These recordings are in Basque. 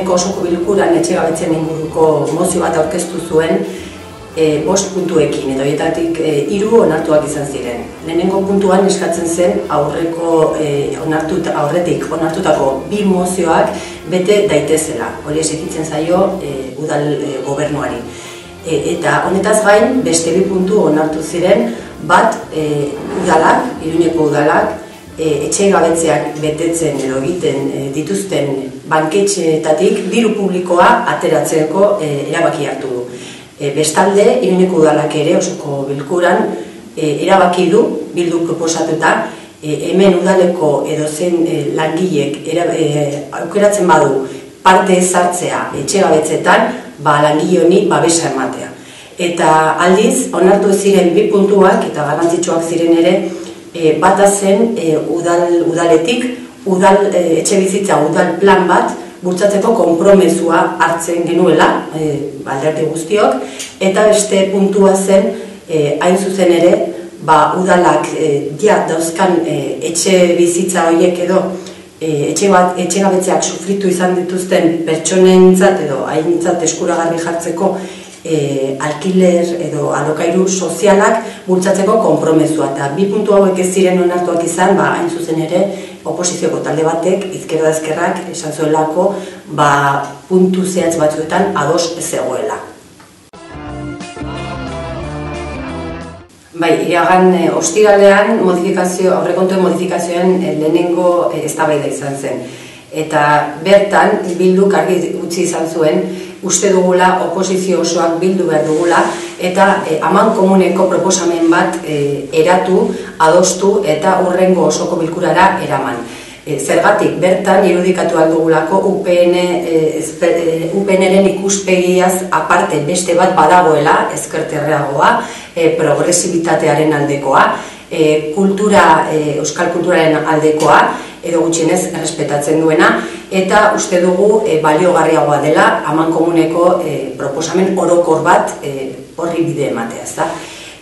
azkeneko osoko bilkuran etxegabetzeen inguruko mozio bat aurkeztu zuen 5 puntuekin, eta horietatik 3 onartuak izan ziren. Lehenengo puntuan eskatzen zen aurretik onartutako 2 mozioak bete daitezela. Hori esekitzen zaio udal gobernuari. Eta honetaz gain, beste 2 puntu onartu ziren, bat udalak, Iruñeko udalak, etxegabetzeak betetzen edo egiten dituzten banketxeetatik diru publikoa ateratzeko erabaki hartu du. Bestalde, Iruñeko udalak ere osoko bilkuran erabaki du, Bilduk proposatuta, hemen udaleko edozein langilek aukeratzen badu parte ezartzea etxegabetzetan, langile honi babesa ematea. Eta aldiz, onartu ziren 2 puntuak eta garrantzitsuak ziren ere, bata zen udaletik, etxe bizitza udal plan bat bultzatzeko konpromezua hartzen genuela, alderdi guztiok, eta beste puntua zen, hain zuzen ere, udalak dauzkan etxe bizitza horiek edo etxegabetzeak sufritu izan dituzten pertsonentzat edo haintzat eskuragarri jartzeko alkiler edo alokairu sozialak bultzatzeko konpromezua. Eta 2 puntu hauek ez ziren onartuak izan, hain zuzen ere, oposizioko talde batek, izquierda ezkerrak, esan zuelako, puntu zehatz batzuetan ados ez zegoela. Iragan ostiralean aurrekontuen modifikazioen lehenengo eztabaida izan zen. Eta bertan, Bilduk argi utzi izan zuen, uste dugula, oposizio osoak bildu behar dugula, eta amankomuneko proposamen bat eratu, adostu eta hurrengo osoko bilkurara eraman. Zergatik, bertan irudikatu aldugulako UPN-ren ikuspegiaz aparte beste bat badagoela, ezkerterreagoa, progresibitatearen aldekoa, euskal kulturaren aldekoa, edo gutxienez errespetatzen duena, eta uste dugu baliogarriagoa dela amankomuneko proposamen orokor bat horri bide ematea.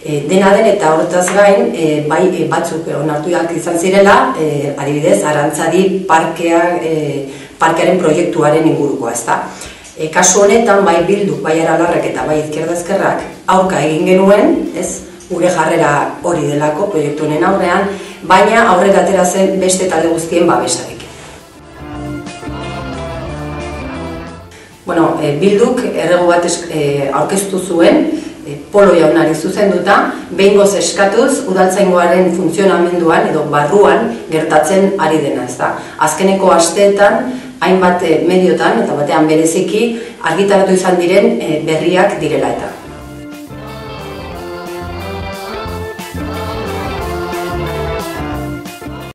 Dena den eta horretaz gain, batzuk onartuak izan zirela, adibidez, Arantzadi parkearen proiektuaren ingurukoa. Kasu honetan, bai Bilduk, bai Aralarrek eta bai izquierda ezkerrak aurka egin genuen, gure jarrera hori delako proiektu honen aurrean, baina aurrera atera zen beste talde guztien babesarekin. Bilduk erregu bat aurkeztu zuen, Polo jaunari zuzenduta, behingoz eskatuz udaltzaingoaren funtzionamenduan edo barruan gertatzen ari dena. Azkeneko asteetan, hainbat mediotan eta batean bereziki argitaratu izan diren berriak direla eta.